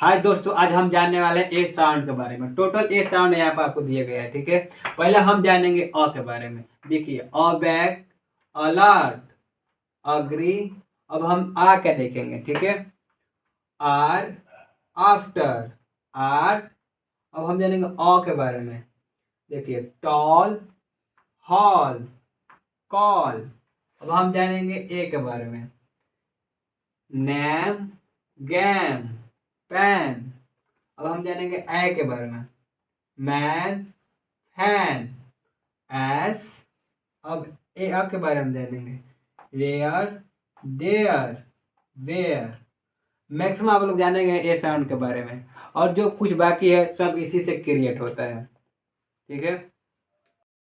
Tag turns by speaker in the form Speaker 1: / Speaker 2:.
Speaker 1: हाय दोस्तों, आज हम जानने वाले हैं ए साउंड के बारे में। टोटल ए साउंड यहाँ पर आपको दिए गए हैं, ठीक है। पहले हम जानेंगे अ के बारे में। देखिए, अ बैग, अलर्ट, अग्री। अब हम आ क्या देखेंगे, ठीक है। R, after, art. अब हम जानेंगे अ के बारे में। देखिए, टॉल, हॉल, कॉल। अब हम जानेंगे ए के बारे में। नैम, गैम, पैन। अब हम जानेंगे ए के बारे में। मैन, हैन, एस। अब ए अब के बारे में जानेंगे। Rare, there, where. मैक्सिमम आप लोग जानेंगे ए साउंड के बारे में, और जो कुछ बाकी है सब इसी से क्रिएट होता है, ठीक है।